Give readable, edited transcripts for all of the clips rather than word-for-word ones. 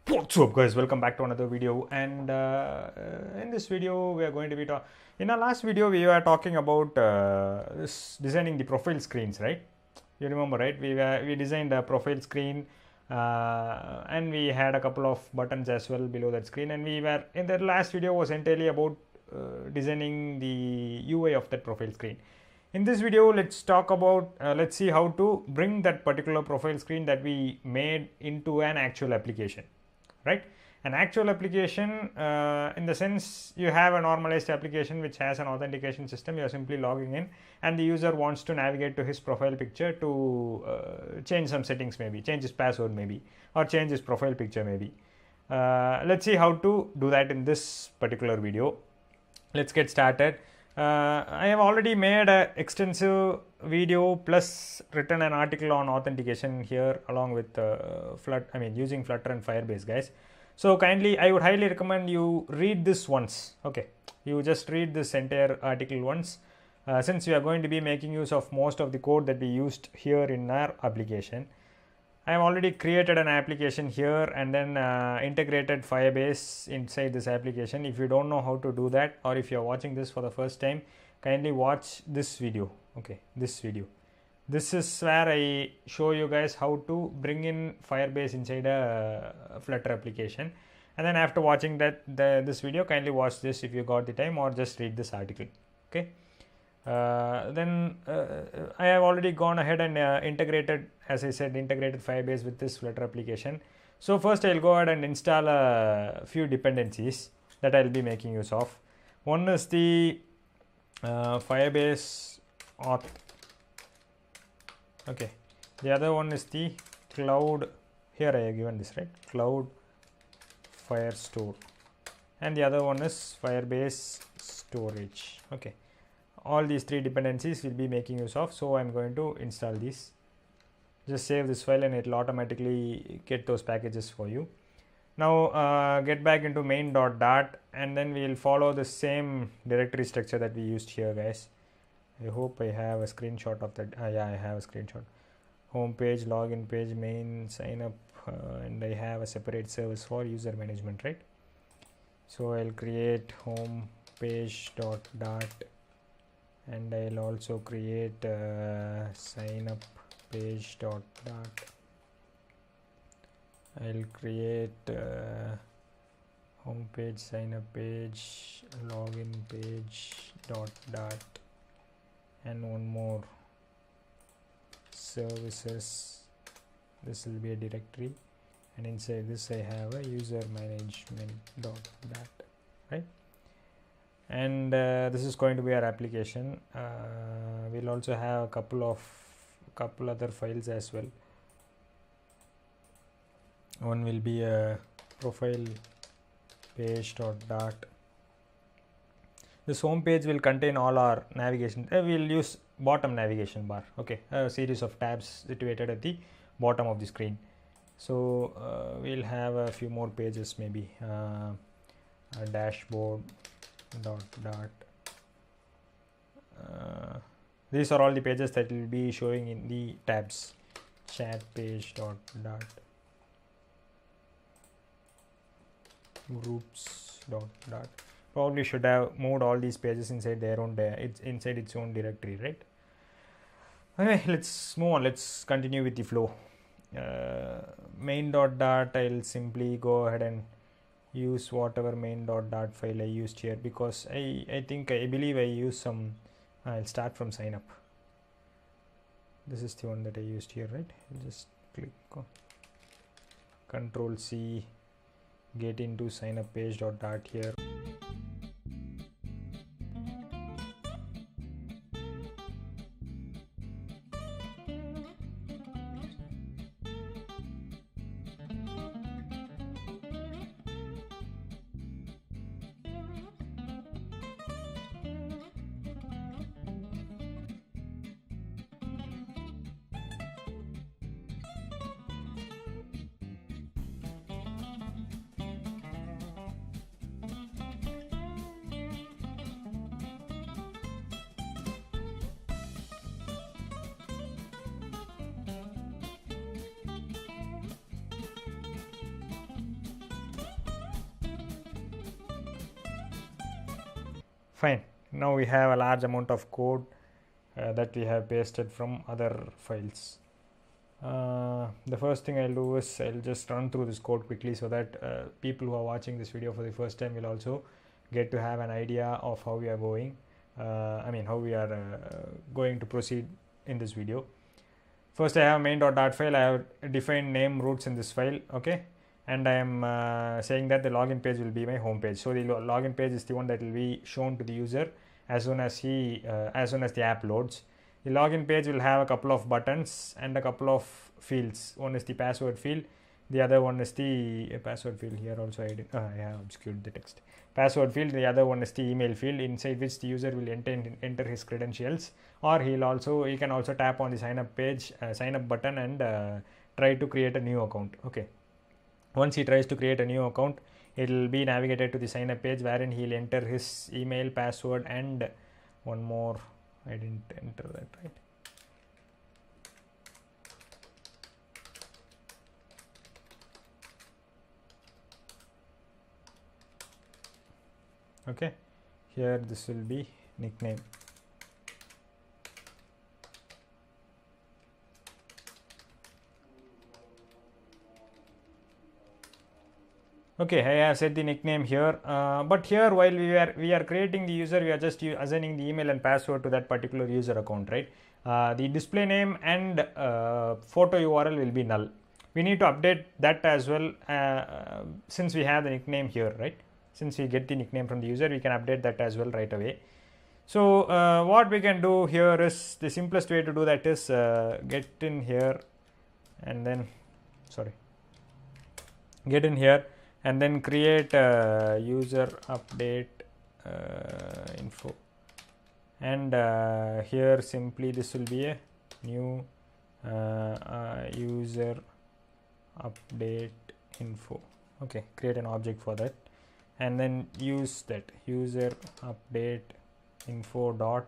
What's up, guys? Welcome back to another video. And in this video we are going to be in our last video we were talking about designing the profile screens, right? You remember, right? We designed a profile screen, and we had a couple of buttons as well below that screen, and we were in the last video was entirely about designing the UI of that profile screen. In this video, let's talk about let's see how to bring that particular profile screen that we made into an actual application, right? An actual application, in the sense you have a normalized application which has an authentication system. You are simply logging in and the user wants to navigate to his profile picture to change some settings, maybe change his password, maybe, or change his profile picture, maybe. Let's see how to do that in this particular video. Let's get started. I have already made an extensive video plus written an article on authentication here along with using Flutter and Firebase, guys. So kindly, I would highly recommend you read this once. Okay, you just read this entire article once, since we are going to be making use of most of the code that we used here in our application. I have already created an application here and then integrated Firebase inside this application. If you don't know how to do that, or if you're watching this for the first time, kindly watch this video. Okay, this video. This is where I show you guys how to bring in Firebase inside a Flutter application. And then after watching this video, kindly watch this if you got the time, or just read this article. Okay. Then I have already gone ahead and integrated, as I said, integrated Firebase with this Flutter application. So first I'll go ahead and install a few dependencies that I'll be making use of. One is the Firebase auth. Okay, the other one is the cloud. Here I have given this, right? Cloud Firestore, and the other one is Firebase storage. Okay, all these three dependencies will be making use of. So I'm going to install these. Just save this file and it will automatically get those packages for you. Now get back into main.dart, and then we will follow the same directory structure that we used here, guys. I hope I have a screenshot of that. Yeah, I have a screenshot. Home page, login page, main, sign up, and I have a separate service for user management, right? So I'll create home page.dart, and I'll also create sign up page.dart. I'll create home page, sign up page, login page.dart, and one more services. This will be a directory, and inside this I have a user management.dart, right? And this is going to be our application. We'll also have a couple other files as well. One will be a profile page.dart. This home page will contain all our navigation. We'll use bottom navigation bar. Okay, a series of tabs situated at the bottom of the screen. So we'll have a few more pages, maybe a dashboard.dart. These are all the pages that will be showing in the tabs. Chat page.dart, groups.dart. Probably should have moved all these pages inside their own inside its own directory, right? Okay, let's move on. Let's continue with the flow. Main.dart, I'll simply go ahead and use whatever main.dart file I used here, because I believe I used some. I'll start from sign up. This is the one that I used here, right? I'll just click on Control C, get into sign up page.dart here. Fine. Now we have a large amount of code that we have pasted from other files. The first thing I'll do is I'll just run through this code quickly so that people who are watching this video for the first time will also get to have an idea of how we are going. How we are going to proceed in this video. First, I have main.dart file. I have defined name roots in this file. Okay, and I am saying that the login page will be my home page. So the login page is the one that will be shown to the user as soon as the app loads. The login page will have a couple of buttons and a couple of fields. One is the password field, the other one is the password field. Here also I have obscured the text. Password field, the other one is the email field, inside which the user will enter his credentials, or he can also tap on the sign up button and try to create a new account. Okay, once he tries to create a new account, it will be navigated to the sign up page wherein he'll enter his email, password, and one more. I didn't enter that, right? Okay, here this will be nickname. Okay, I have set the nickname here, but here while we are creating the user, we are just assigning the email and password to that particular user account, right? The display name and photo URL will be null. We need to update that as well, since we have the nickname here, right? Since we get the nickname from the user, we can update that as well right away. So what we can do here is, the simplest way to do that is get in here and then get in here and then create user update info, and here simply this will be a new user update info. Okay, create an object for that and then use that user update info dot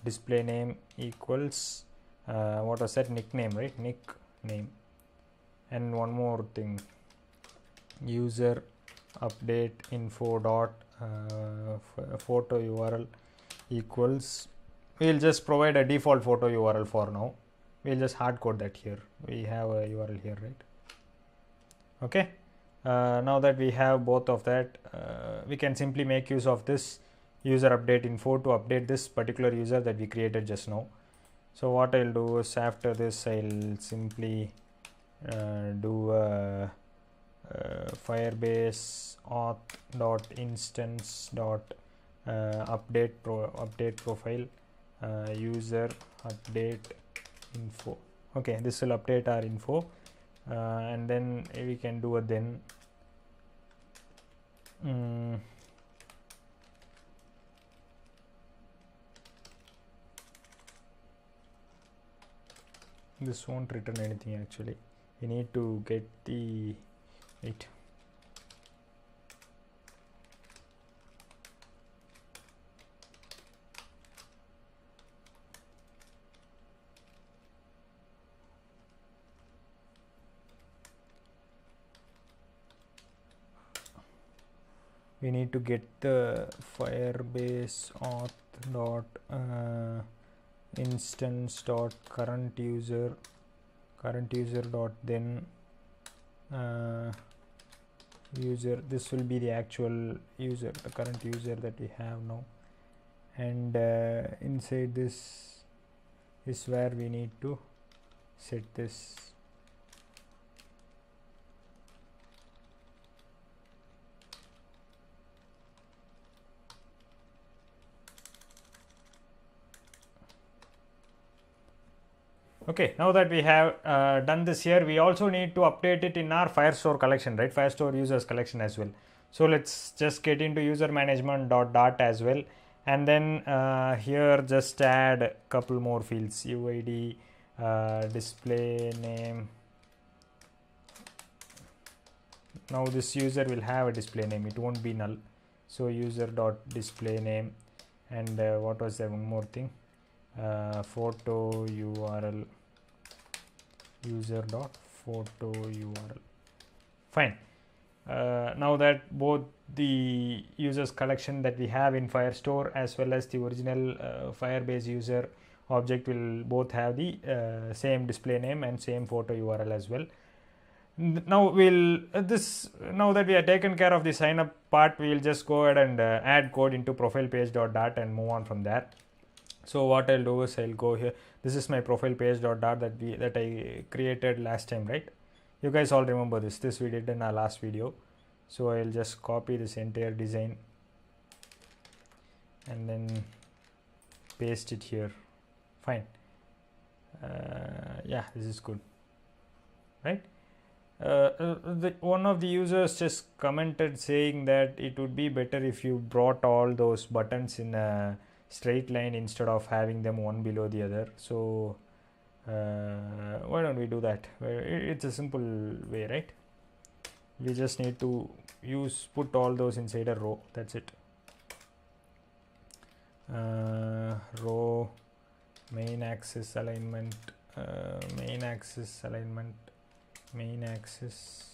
display name equals what was that, nickname, right? Nickname. And one more thing, user update info dot photo URL equals, we'll just provide a default photo URL for now. We'll just hard code that here. We have a URL here, right? Okay, now that we have both of that, we can simply make use of this user update info to update this particular user that we created just now. So what I'll do is, after this I'll simply do a firebase auth dot instance dot update profile user update info. Okay, this will update our info, and then we can do a then this won't return anything actually. We need to get the wait. We need to get the firebase auth dot instance dot current user dot then user. This will be the actual user, the current user that we have now, and inside this is where we need to set this. Okay, now that we have done this here, we also need to update it in our Firestore collection, right? Firestore users collection as well. So let's just get into user management.dart as well, and then here just add a couple more fields: UID, display name. Now this user will have a display name; it won't be null. So user dot display name, and what was that one more thing? Photo URL, user dot photo URL. Fine. Now that both the users collection that we have in Firestore as well as the original Firebase user object will both have the same display name and same photo URL as well. Now now that we have taken care of the sign up part, we will just go ahead and add code into profile page.dart and move on from there. So what I'll do is I'll go here. This is my profile page.dart that I created last time, right? You guys all remember this we did in our last video. So I'll just copy this entire design and then paste it here. Fine. Yeah, this is good, right? One of the users just commented saying that it would be better if you brought all those buttons in a straight line instead of having them one below the other. So why don't we do that? It's a simple way, right? We just need to put all those inside a row. That's it. Row, main axis alignment, main axis alignment, main axis.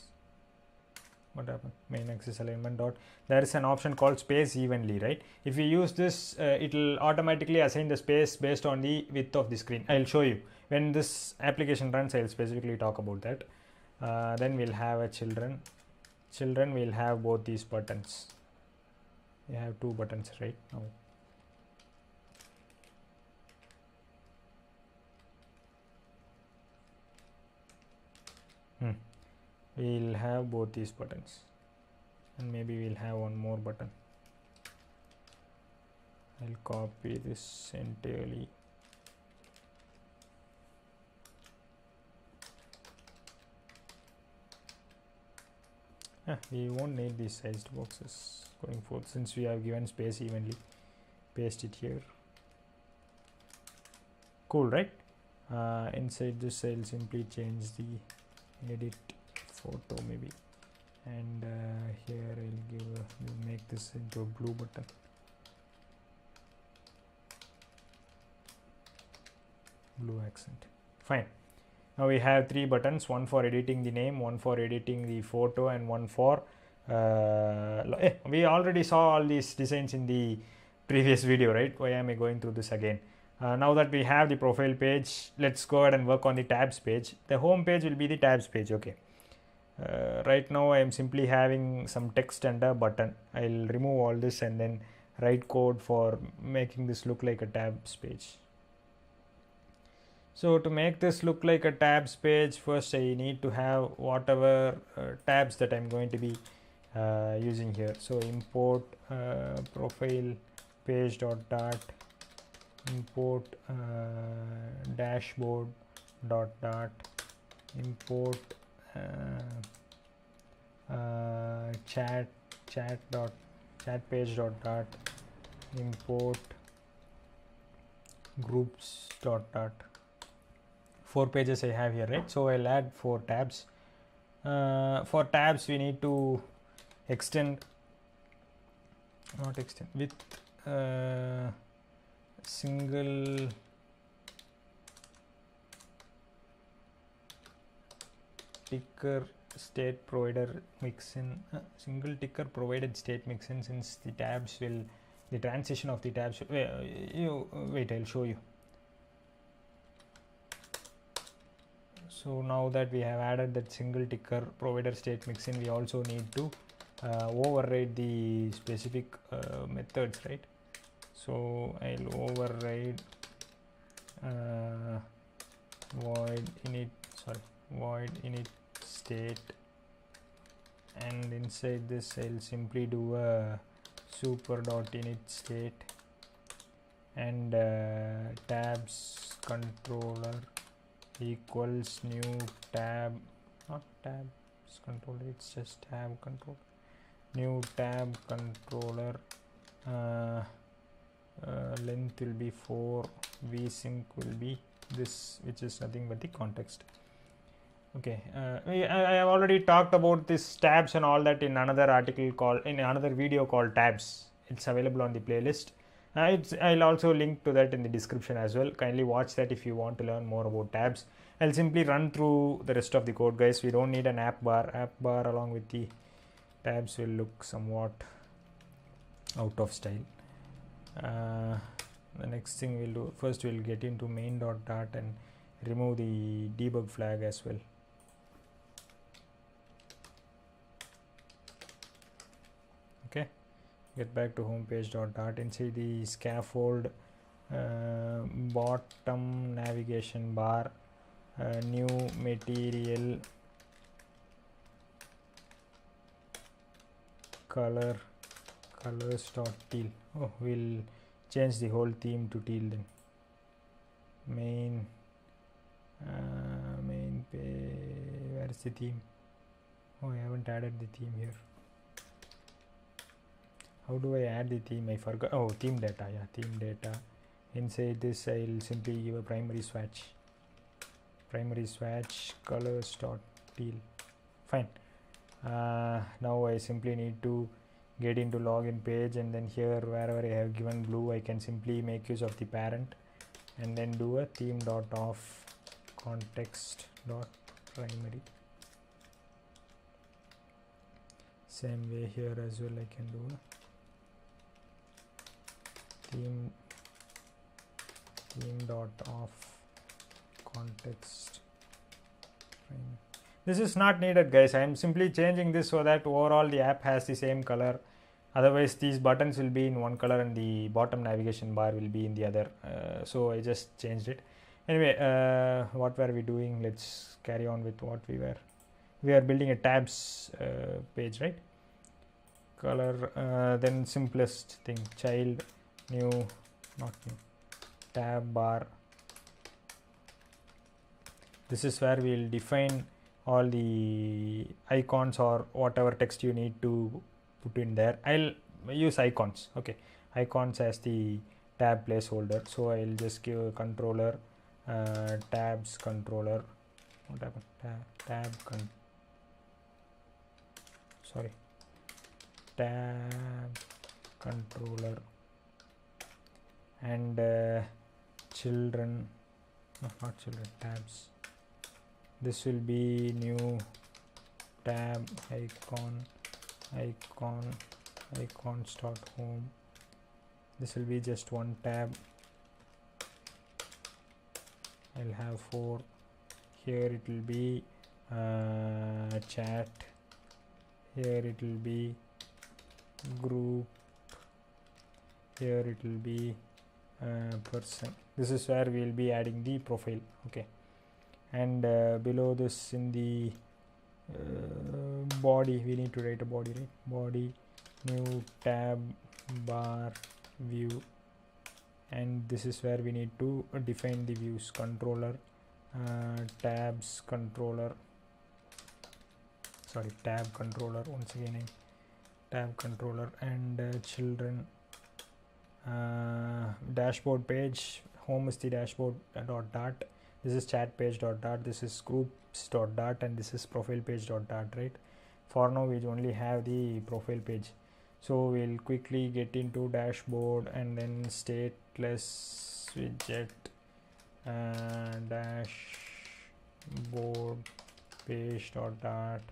What happened? Main axis alignment dot. There is an option called space evenly, right? If you use this, it will automatically assign the space based on the width of the screen. I'll show you when this application runs. I'll specifically talk about that. Then we'll have a children will have both these buttons. We have two buttons right now. We'll have both these buttons, and maybe we'll have one more button. I'll copy this entirely. We won't need these sized boxes going forth since we have given space evenly. Paste it here. Cool, right? Inside this I'll simply change the edit photo maybe, and here I'll make this into a blue button. Blue accent. Fine. Now we have three buttons, one for editing the name, one for editing the photo, and one for we already saw all these designs in the previous video, right? Why am I going through this again? Now that we have the profile page, let's go ahead and work on the tabs page. The home page will be the tabs page. Okay. Right now I am simply having some text and a button. I'll remove all this and then write code for making this look like a tabs page. So to make this look like a tabs page, first I need to have whatever tabs that I'm going to be using here. So import profile page.dart, import dashboard.dart, import chat page.dart, import groups.dart. 4 pages I have here, right? So I'll add 4 tabs. For tabs we need to extend with single ticker state provider mixin, single ticker provided state mixin, since the tabs will, the transition of the tabs, wait, I'll show you. So now that we have added that single ticker provider state mixin, we also need to override the specific methods, right? So I'll override void init state, and inside this I'll simply do a super.init state and tabs controller equals new tab, not tabs controller, it's just tab controller, new tab controller, length will be 4, vsync will be this, which is nothing but the context. Okay, I have already talked about this tabs and all that in another video called tabs. It's available on the playlist. I'll also link to that in the description as well. Kindly watch that if you want to learn more about tabs. I'll simply run through the rest of the code, guys. We don't need an app bar along with the tabs will look somewhat out of style. The next thing we'll do, first we'll get into main.dart and remove the debug flag as well. Okay, get back to homepage.dart and see the scaffold, bottom navigation bar, new material, colors.teal. Oh, we'll change the whole theme to teal then. Main page, where is the theme? Oh, I haven't added the theme here. How do I add the theme? I forgot. Oh, theme data. Yeah, theme data. Inside this I'll simply give a primary swatch colors.teal. Fine. Now I simply need to get into login page, and then here wherever I have given blue, I can simply make use of the parent and then do a theme.off context.primary. Same way here as well, I can do a theme.off context primary. This is not needed, guys. I am simply changing this so that overall the app has the same color. Otherwise these buttons will be in one color and the bottom navigation bar will be in the other. So I just changed it. Anyway, what were we doing? Let's carry on with what we were. We are building a tabs page, right? Color, then simplest thing, child, new, not new, tab bar. This is where we will define all the icons or whatever text you need to put in there. I'll use icons. Okay, icons as the tab placeholder. So I'll just give a controller, tabs controller. What happened? Tab controller, and children, no, not children, tabs. This will be new tab icons.home. This will be just one tab. I'll have 4. Here it will be chat. Here it will be group. Here it will be person. This is where we will be adding the profile. Okay, and below this in the body, we need to write a body, right? Body, new tab bar view, and this is where we need to define the views. Controller, tabs controller, sorry, tab controller, once again tab controller, and children, dashboard page. Home is the dashboard.dart. This is chat page.dart. This is groups.dart, and this is profile page.dart, right? For now we only have the profile page, so we'll quickly get into dashboard and then stateless widget, dashboard page.dart,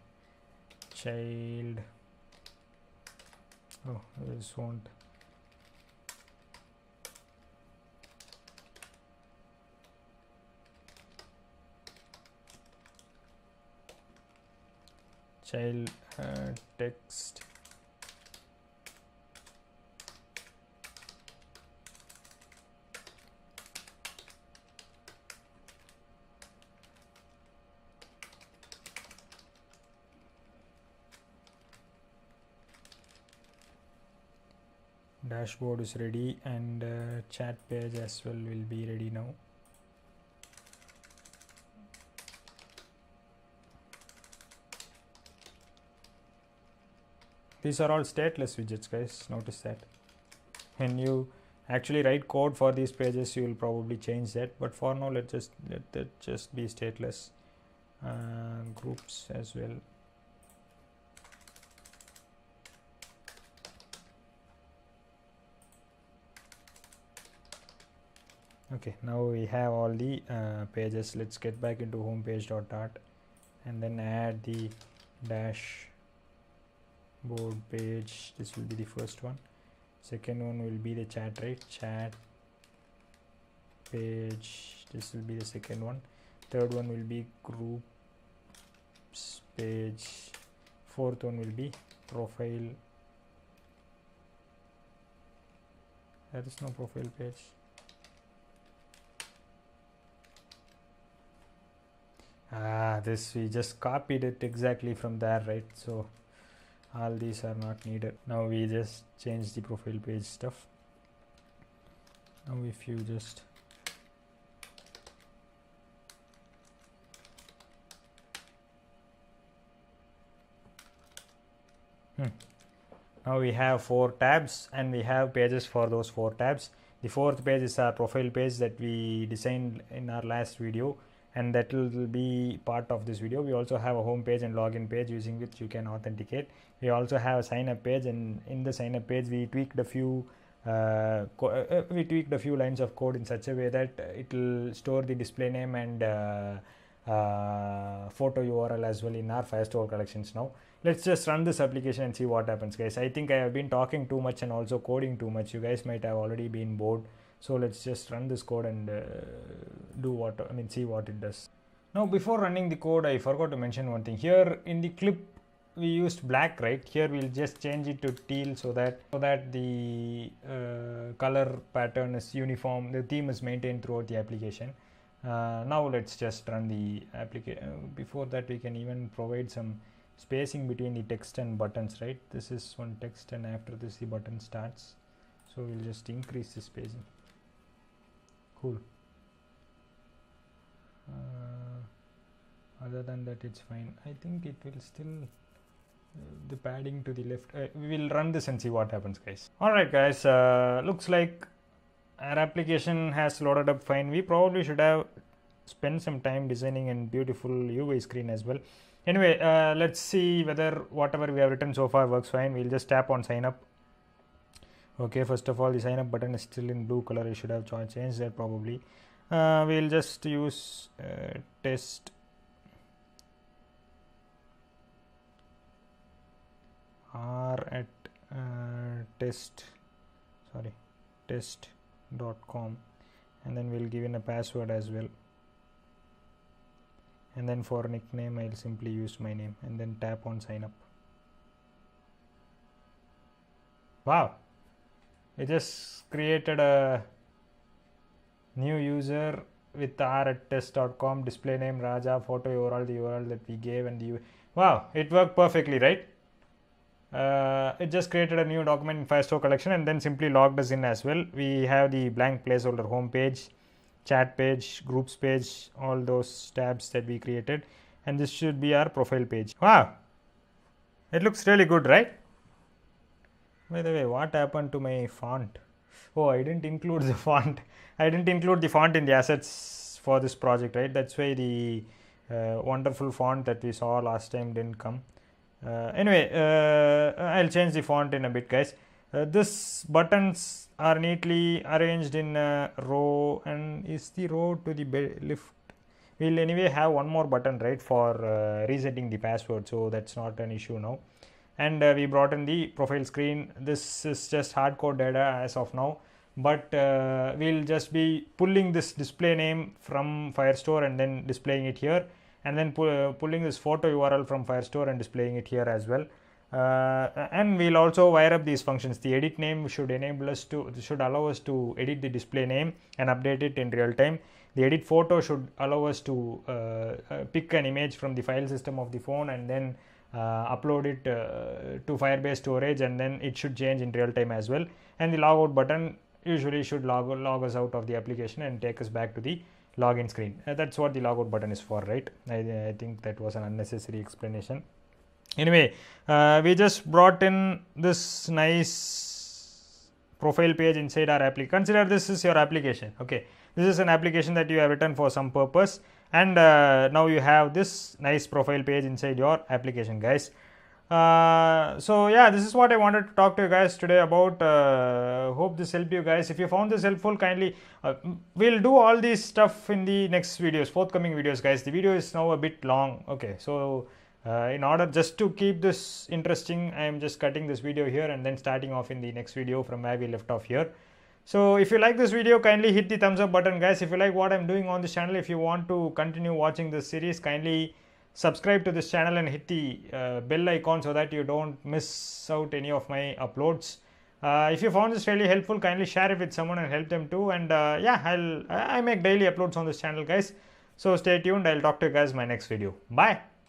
child. Oh, this won't. Child text, dashboard is ready, and chat page as well will be ready now. These are all stateless widgets, guys. Notice that. When you actually write code for these pages, you will probably change that. But for now, let that just be stateless. Groups as well. Okay, now we have all the pages. Let's get back into homepage.dart and then add the board page. This will be the first one. Second one will be the chat, right? Chat page. This will be the second one. Third one will be groups page. Fourth one will be profile. There is no profile page. This we just copied it exactly from there, right? So all these are not needed. Now we just change the profile page stuff. Now if you just now we have 4 tabs and we have pages for those 4 tabs. The fourth page is our profile page that we designed in our last video, and that will be part of this video. We also have a home page and login page using which you can authenticate. We also have a sign up page, and in the sign up page we tweaked a few lines of code in such a way that it will store the display name and photo URL as well in our Firestore collections. Now let's just run this application and see what happens, guys. I think I have been talking too much and also coding too much. You guys might have already been bored. So let's just run this code and see what it does. Now before running the code, I forgot to mention one thing. Here in the clip we used black, right? Here we'll just change it to teal so that the color pattern is uniform. The theme is maintained throughout the application. Now let's just run the application. Before that, we can even provide some spacing between the text and buttons, right? This is one text and after this the button starts. So we'll just increase the spacing. Cool. Other than that, it's fine. I think it will still the padding to the left. We will run this and see what happens, guys. Alright guys, looks like our application has loaded up fine. We probably should have spent some time designing a beautiful UI screen as well. Anyway, let's see whether whatever we have written so far works fine. We'll just tap on sign up. Okay, first of all, the sign up button is still in blue color. You should have changed that probably. We'll just use test r at test.com, and then we'll give in a password as well. And then for nickname, I'll simply use my name and then tap on sign up. Wow, it just created a new user with r at test.com, display name Raja, photo URL, the URL that we gave, and the wow, it worked perfectly, right? It just created a new document in Firestore collection and then simply logged us in as well. We have the blank placeholder home page, chat page, groups page, all those tabs that we created, and this should be our profile page. Wow, it looks really good, right? By the way, what happened to my font? Oh, I didn't include the font. I didn't include the font in the assets for this project, right? That's why the wonderful font that we saw last time didn't come. Anyway, I'll change the font in a bit, guys. This buttons are neatly arranged in a row, and is the row to the left. We'll anyway have one more button, right, for resetting the password, so that's not an issue now. And we brought in the profile screen. This is just hardcode data as of now, but we'll just be pulling this display name from Firestore and then displaying it here, and then pulling this photo URL from Firestore and displaying it here as well. And we'll also wire up these functions. The edit name should allow us to edit the display name and update it in real time. The edit photo should allow us to pick an image from the file system of the phone and then upload it to Firebase storage, and then it should change in real time as well. And the logout button usually should log us out of the application and take us back to the login screen. That's what the logout button is for, right? I think that was an unnecessary explanation. Anyway, we just brought in this nice profile page inside our application. Consider this is your application. Okay, this is an application that you have written for some purpose, and now you have this nice profile page inside your application, guys. So yeah, this is what I wanted to talk to you guys today about. Hope this helped you guys. If you found this helpful, kindly we'll do all this stuff in the next videos, forthcoming videos, guys. The video is now a bit long. Okay, so In order just to keep this interesting, I am just cutting this video here and then starting off in the next video from where we left off here. So if you like this video, kindly hit the thumbs up button, guys. If you like what I'm doing on this channel, if you want to continue watching this series, kindly subscribe to this channel and hit the bell icon so that you don't miss out any of my uploads. If you found this really helpful, kindly share it with someone and help them too. And yeah, I make daily uploads on this channel, guys. So stay tuned. I'll talk to you guys in my next video. Bye.